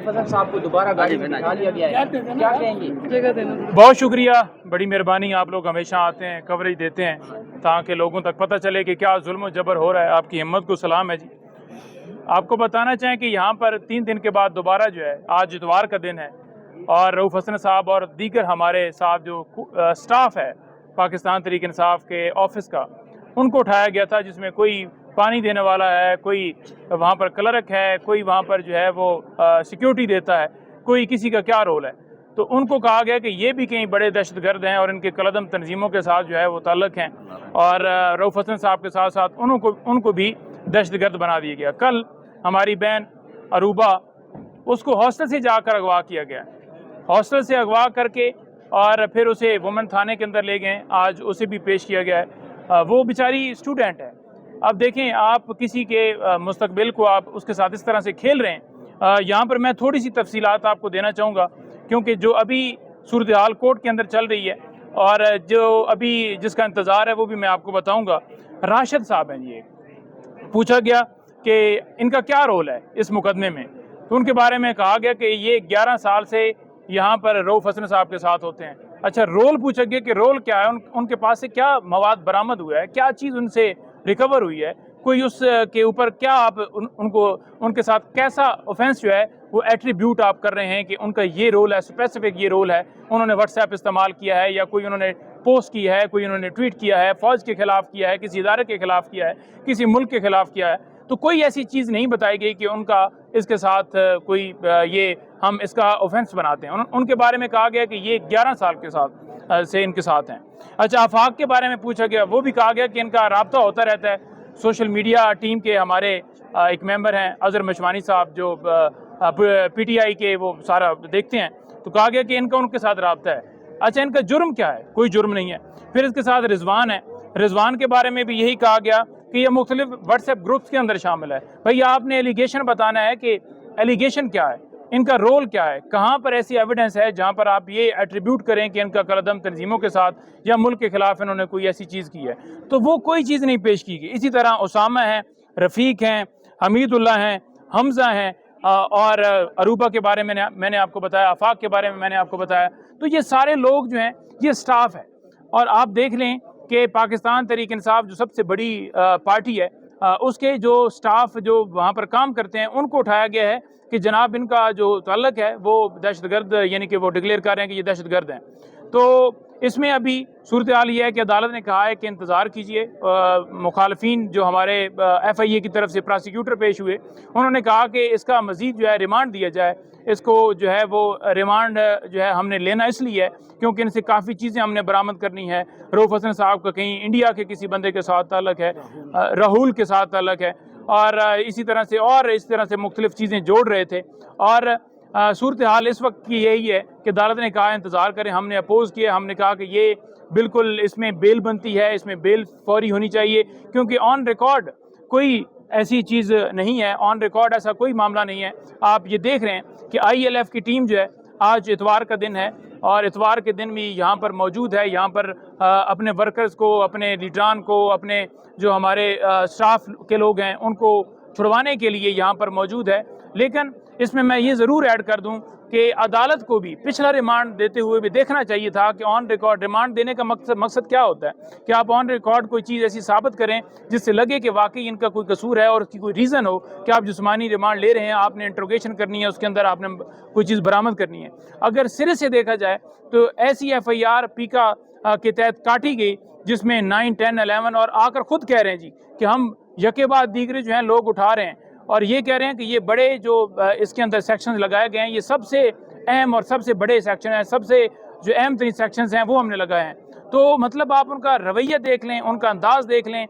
रऊफ हसन साहब को दोबारा गाड़ी में बिठा लिया गया है, क्या कहेंगे? बहुत शुक्रिया, बड़ी मेहरबानी। आप लोग हमेशा आते हैं, कवरेज देते हैं ताकि लोगों तक पता चले कि क्या जुल्म जबर हो रहा है। आपकी हिम्मत को सलाम है जी। आपको बताना चाहें कि यहाँ पर 3 दिन के बाद दोबारा जो है, आज इतवार का दिन है और रऊफ हसन साहब और दीगर हमारे साथ जो स्टाफ है पाकिस्तान तहरीक इंसाफ के ऑफिस का, उनको उठाया गया था, जिसमें कोई पानी देने वाला है, कोई वहाँ पर क्लर्क है, कोई वहाँ पर जो है वो सिक्योरिटी देता है, कोई किसी का क्या रोल है। तो उनको कहा गया कि ये भी कहीं बड़े दहशतगर्द हैं और इनके कलदम तंजीमों के साथ जो है वो ताल्लुक़ हैं, और रऊफ हसन साहब के साथ साथ उनको भी दहशतगर्द बना दिया गया। कल हमारी बहन अरूबा, उसको हॉस्टल से जाकर अगवा किया गया, हॉस्टल से अगवा करके और फिर उसे वुमेन थाने के अंदर ले गए। आज उसे भी पेश किया गया है। वो बेचारी स्टूडेंट है। अब देखें, आप किसी के मुस्तकबिल को आप उसके साथ इस तरह से खेल रहे हैं। यहाँ पर मैं थोड़ी सी तफसीलात आपको देना चाहूँगा, क्योंकि जो अभी सूरत हाल कोर्ट के अंदर चल रही है और जो अभी जिसका इंतज़ार है वो भी मैं आपको बताऊँगा। राशिद साहब हैं जी, पूछा गया कि इनका क्या रोल है इस मुकदमे में, तो उनके बारे में कहा गया कि ये 11 साल से यहाँ पर रऊफ हसन साहब के साथ होते हैं। अच्छा, रोल पूछा गया कि रोल क्या है, उनके पास से क्या मवाद बरामद हुआ है, क्या चीज़ उनसे रिकवर हुई है, कोई उस के ऊपर क्या आप उनके साथ कैसा ऑफेंस जो है वो एट्रीब्यूट आप कर रहे हैं कि उनका ये रोल है, स्पेसिफिक ये रोल है, उन्होंने व्हाट्सएप इस्तेमाल किया है या कोई उन्होंने पोस्ट की है, कोई उन्होंने ट्वीट किया है, फ़ौज के खिलाफ किया है, किसी इदारे के खिलाफ किया है, किसी मुल्क के खिलाफ किया है। तो कोई ऐसी चीज़ नहीं बताई गई कि उनका इसके साथ कोई ये हम इसका ऑफेंस बनाते हैं। उनके बारे में कहा गया कि ये 11 साल के साथ से इनके साथ हैं। अच्छा, आफाक के बारे में पूछा गया, वो भी कहा गया कि इनका राब्ता होता रहता है। सोशल मीडिया टीम के हमारे एक मेंबर हैं अजहर मशवानी साहब, जो PTI के वो सारा देखते हैं, तो कहा गया कि इनका उनके साथ राब्ता है। अच्छा, इनका जुर्म क्या है? कोई जुर्म नहीं है। फिर इसके साथ रिजवान है, रिजवान के बारे में भी यही कहा गया कि ये मुख्तलिफ व्हाट्सएप ग्रुप्स के अंदर शामिल है। भाई, आपने एलिगेशन बताना है कि एलिगेशन क्या है, इनका रोल क्या है, कहाँ पर ऐसी एविडेंस है जहाँ पर आप ये एट्रीब्यूट करें कि इनका कलदम तंजीमों के साथ या मुल्क के खिलाफ इन्होंने कोई ऐसी चीज़ की है। तो वो कोई चीज़ नहीं पेश की गई। इसी तरह उसामा हैं, रफ़ीक हैं, हमीदुल्लाह हैं, हमज़ा हैं, और अरूबा के बारे में मैंने आपको बताया, आफाक के बारे में मैंने आपको बताया। तो ये सारे लोग जो हैं ये स्टाफ है। और आप देख लें कि पाकिस्तान तहरीक इंसाफ जो सबसे बड़ी पार्टी है, उसके जो स्टाफ जो वहाँ पर काम करते हैं, उनको उठाया गया है कि जनाब इनका जो ताल्लुक है वो दहशतगर्द, यानी कि वो डिक्लेयर कर रहे हैं कि ये दहशतगर्द हैं। तो इसमें अभी सूरत हाल ये है कि अदालत ने कहा है कि इंतज़ार कीजिए। मुखालफिन जो हमारे FIA की तरफ से प्रोसिक्यूटर पेश हुए, उन्होंने कहा कि इसका मज़ीद जो है रिमांड दिया जाए। इसको जो है वो रिमांड जो है हमने लेना इसलिए है क्योंकि इनसे काफ़ी चीज़ें हमने बरामद करनी है। रऊफ हसन साहब का कहीं इंडिया के किसी बंदे के साथ ताल्लुक है, राहुल के साथ ताल्लुक है, और इसी तरह से मुख्तलिफ चीज़ें जोड़ रहे थे। और सूरत हाल इस वक्त की यही है कि अदालत ने कहा इंतज़ार करें। हमने अपोज़ किया, हमने कहा कि ये बिल्कुल इसमें बेल बनती है, इसमें बेल फौरी होनी चाहिए, क्योंकि ऑन रिकॉर्ड कोई ऐसी चीज़ नहीं है, ऑन रिकॉर्ड ऐसा कोई मामला नहीं है। आप ये देख रहे हैं कि ILF की टीम जो है, आज इतवार का दिन है और इतवार के दिन भी यहाँ पर मौजूद है। यहाँ पर अपने वर्कर्स को, अपने लीडरान को, अपने जो हमारे स्टाफ के लोग हैं उनको छुड़वाने के लिए यहाँ पर मौजूद है। लेकिन इसमें मैं ये ज़रूर ऐड कर दूँ कि अदालत को भी पिछला रिमांड देते हुए भी देखना चाहिए था कि ऑन रिकॉर्ड रिमांड देने का मकसद क्या होता है, कि आप ऑन रिकॉर्ड कोई चीज़ ऐसी साबित करें जिससे लगे कि वाकई इनका कोई कसूर है और उसकी कोई रीज़न हो कि आप जिस्मानी रिमांड ले रहे हैं, आपने इंट्रोगेशन करनी है, उसके अंदर आपने कोई चीज़ बरामद करनी है। अगर सिरे से देखा जाए तो ऐसी FIR पीका के तहत काटी गई जिसमें 9, 10, 11 और आकर खुद कह रहे हैं जी कि हम यके बाद दीगरे जो हैं लोग उठा रहे हैं और ये कह रहे हैं कि ये बड़े जो इसके अंदर सेक्शंस लगाए गए हैं ये सबसे अहम और सबसे बड़े सेक्शन हैं, सबसे जो अहम तरीन सेक्शंस हैं वो हमने लगाए हैं। तो मतलब आप उनका रवैया देख लें, उनका अंदाज़ देख लें।